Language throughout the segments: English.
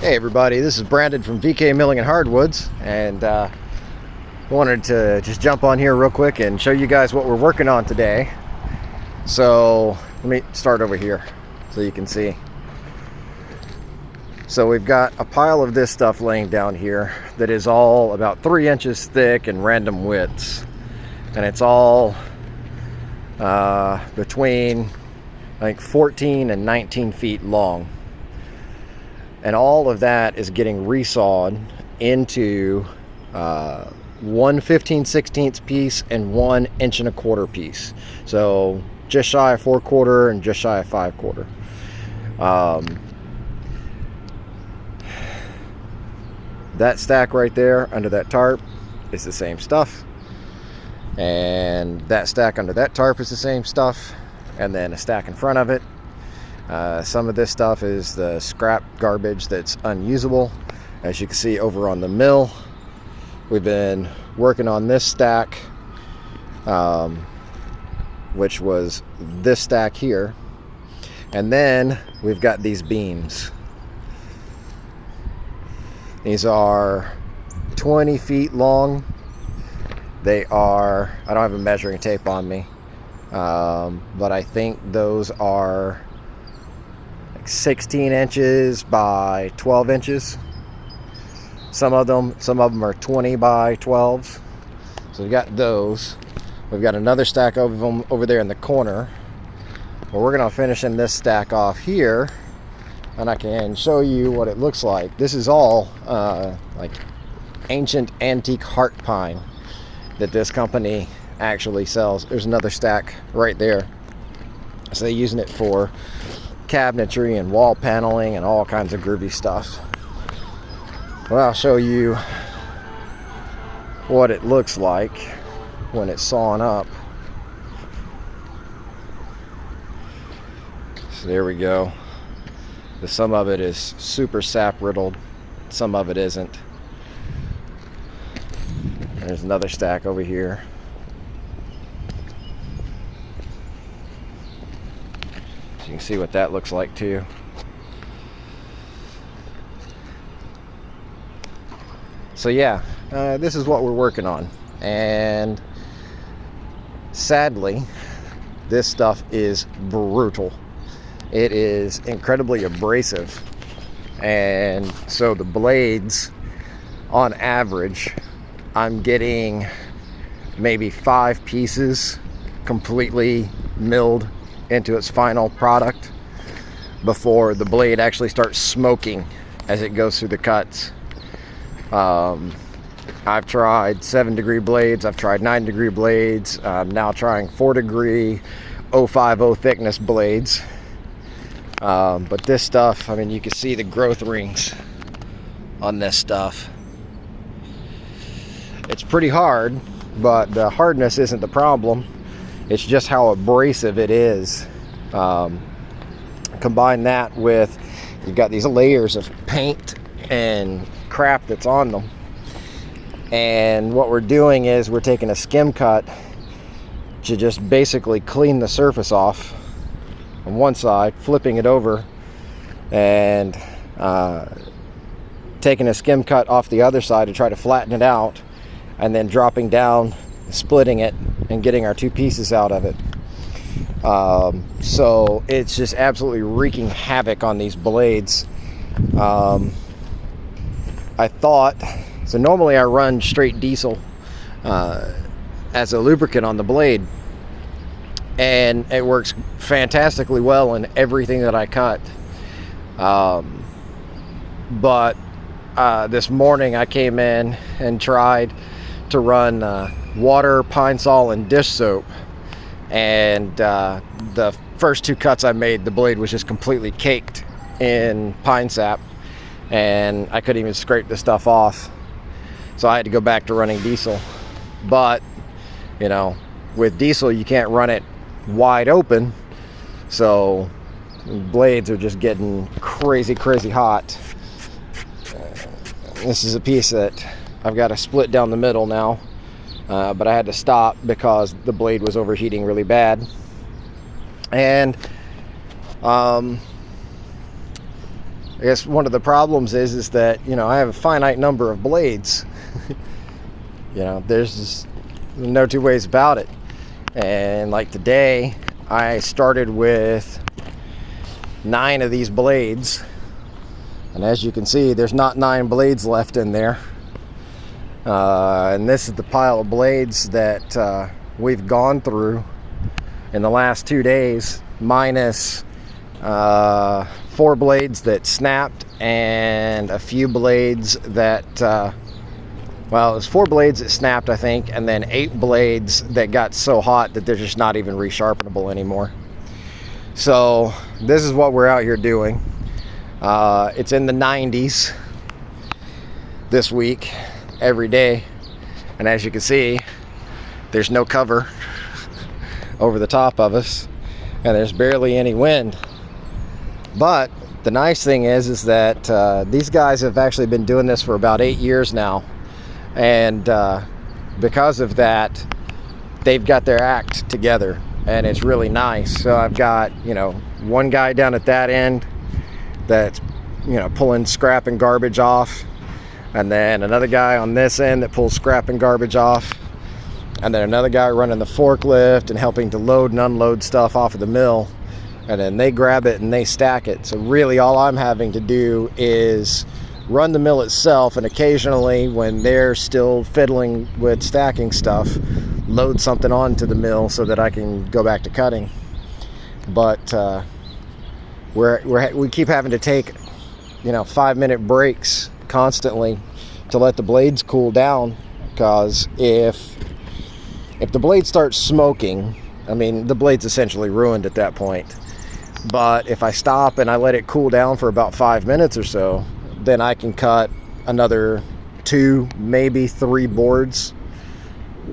Hey everybody, this is Brandon from VK Milling and Hardwoods, and wanted to just jump on here real quick and show you guys what we're working on today. So let me start over here so you can see. So we've got a pile of this stuff laying down here that is all about 3 inches thick and random widths, and it's all between I think 14 and 19 feet long. And all of that is getting resawed into 1 15/16 piece and 1 1.25 inch piece. So just shy of 4/4 and just shy of 5/4. That stack right there under that tarp is the same stuff. And that stack under that tarp is the same stuff. And then a stack in front of it. Some of this stuff is the scrap garbage that's unusable. As you can see over on the mill, we've been working on this stack, which was this stack here. And then we've got these beams. These are 20 feet long. They are, I don't have a measuring tape on me, but I think those are 16 inches by 12 inches. Some of them are 20 by 12s. So we've got those. We've got another stack of them over there in the corner. Well, we're gonna finish in this stack off here, and I can show you what it looks like. This is all like ancient antique heart pine that this company actually sells. There's another stack right there. So they're using it for cabinetry and wall paneling and all kinds of groovy stuff. Well, I'll show you what it looks like when it's sawn up. So there we go. Some of it is super sap riddled, some of it isn't. There's another stack over here. You can see what that looks like too. So yeah, this is what we're working on, and sadly this stuff is brutal. It is incredibly abrasive, and so the blades, on average, I'm getting maybe 5 pieces completely milled into its final product before the blade actually starts smoking as it goes through the cuts. I've tried 7-degree blades, I've tried 9-degree blades, I'm now trying 4-degree 050 thickness blades. But this stuff, I mean, you can see the growth rings on this stuff. It's pretty hard, but the hardness isn't the problem. It's just how abrasive it is. Combine that with, you've got these layers of paint and crap that's on them. And what we're doing is we're taking a skim cut to just basically clean the surface off on one side, flipping it over, and taking a skim cut off the other side to try to flatten it out, and then dropping down, splitting it, and getting our 2 pieces out of it. So it's just absolutely wreaking havoc on these blades. I thought, so normally I run straight diesel as a lubricant on the blade, and it works fantastically well in everything that I cut. But this morning I came in and tried to run water, pine sol, and dish soap, and the first 2 cuts I made, the blade was just completely caked in pine sap, and I couldn't even scrape the stuff off. So I had to go back to running diesel. But you know, with diesel you can't run it wide open, so blades are just getting crazy hot. This is a piece that I've got to split down the middle now, but I had to stop because the blade was overheating really bad. And I guess one of the problems is that, you know, I have a finite number of blades. You know, there's just no two ways about it. And like today, I started with 9 of these blades. And as you can see, there's not 9 blades left in there. And this is the pile of blades that we've gone through in the last 2 days, minus 4 blades that snapped and a few blades that, well, it was 4 blades that snapped, I think, and then 8 blades that got so hot that they're just not even resharpenable anymore. So this is what we're out here doing. It's in the 90s this week, every day. And as you can see, there's no cover over the top of us, and there's barely any wind. But the nice thing is that these guys have actually been doing this for about 8 years now. And because of that, they've got their act together, and it's really nice. So I've got, you know, one guy down at that end that's, you know, pulling scrap and garbage off, and then another guy on this end that pulls scrap and garbage off, and then another guy running the forklift and helping to load and unload stuff off of the mill, and then they grab it and they stack it. So really all I'm having to do is run the mill itself, and occasionally when they're still fiddling with stacking stuff, load something onto the mill so that I can go back to cutting. But we keep having to take, you know, 5-minute breaks constantly to let the blades cool down, because if the blade starts smoking, I mean, the blade's essentially ruined at that point. But if I stop and I let it cool down for about 5 minutes or so, then I can cut another 2, maybe 3 boards,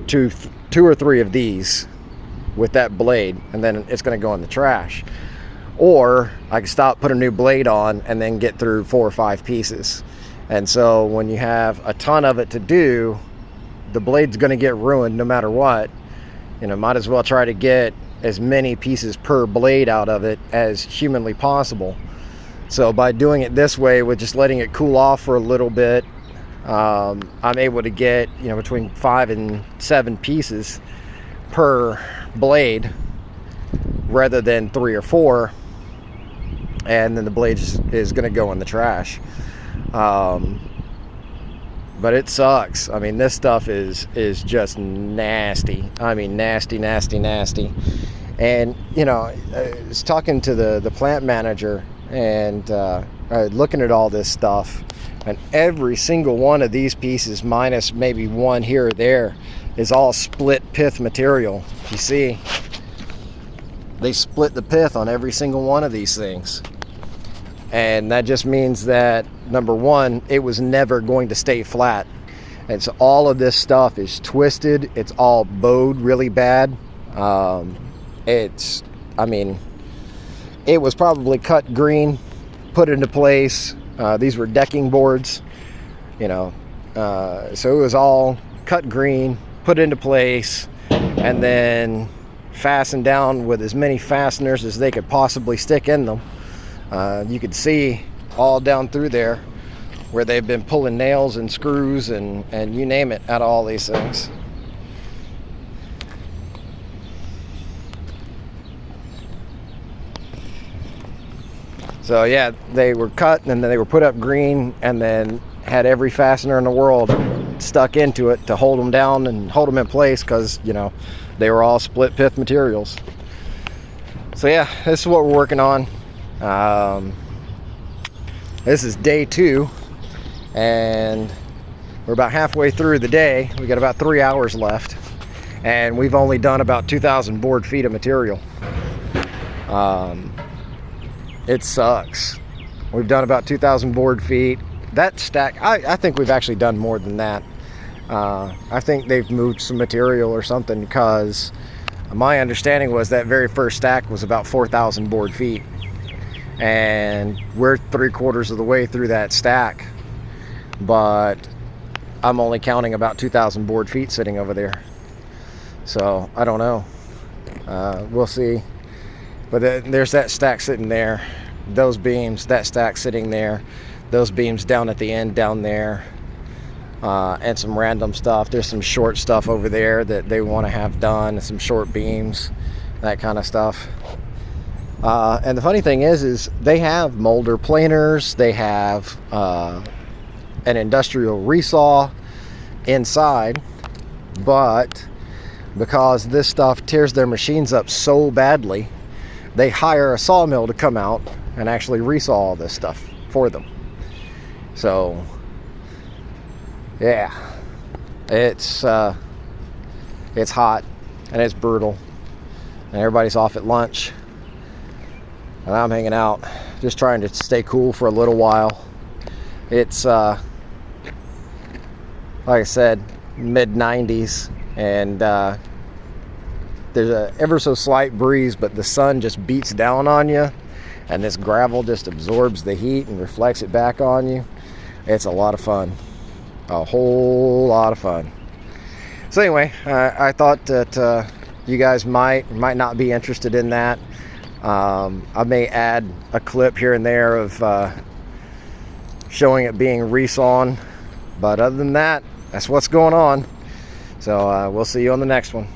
two or 3 of these with that blade, and then it's going to go in the trash. Or I can stop, put a new blade on, and then get through 4 or 5 pieces. And so when you have a ton of it to do, the blade's going to get ruined no matter what. You know, might as well try to get as many pieces per blade out of it as humanly possible. So by doing it this way, with just letting it cool off for a little bit, I'm able to get, you know, between 5 and 7 pieces per blade rather than 3 or 4, and then the blade is going to go in the trash. But it sucks. I mean, this stuff is just nasty. I mean, nasty. And, you know, I was talking to the plant manager and looking at all this stuff, and every single one of these pieces, minus maybe one here or there, is all split pith material. You see, they split the pith on every single one of these things. And that just means that, number one, it was never going to stay flat. And so all of this stuff is twisted. It's all bowed really bad. I mean, it was probably cut green, put into place. These were decking boards, you know. So it was all cut green, put into place, and then fastened down with as many fasteners as they could possibly stick in them. You could see all down through there where they've been pulling nails and screws and you name it out of all these things. So yeah, they were cut and then they were put up green, and then had every fastener in the world stuck into it to hold them down and hold them in place, because, you know, they were all split pith materials. So yeah, this is what we're working on. This is day 2, and we're about halfway through the day. We got about 3 hours left, and we've only done about 2,000 board feet of material. It sucks. We've done about 2,000 board feet. That stack, I think we've actually done more than that. I think they've moved some material or something, because my understanding was that very first stack was about 4,000 board feet. And we're 3/4 of the way through that stack, but I'm only counting about 2,000 board feet sitting over there. So I don't know. We'll see. But there's that stack sitting there. those beams, that stack sitting there, those beams down at the end down there, and some random stuff. There's some short stuff over there that they want to have done, some short beams, that kind of stuff. And the funny thing is they have molder planers, they have an industrial resaw inside, but because this stuff tears their machines up so badly, they hire a sawmill to come out and actually resaw all this stuff for them. So yeah, it's hot and it's brutal, and everybody's off at lunch, and I'm hanging out just trying to stay cool for a little while. It's like I said, mid-90s, and there's a ever so slight breeze, but the sun just beats down on you, and this gravel just absorbs the heat and reflects it back on you. It's a lot of fun, a whole lot of fun. So anyway, I thought that you guys might not be interested in that. I may add a clip here and there of showing it being resawn, but other than that, that's what's going on. So we'll see you on the next one.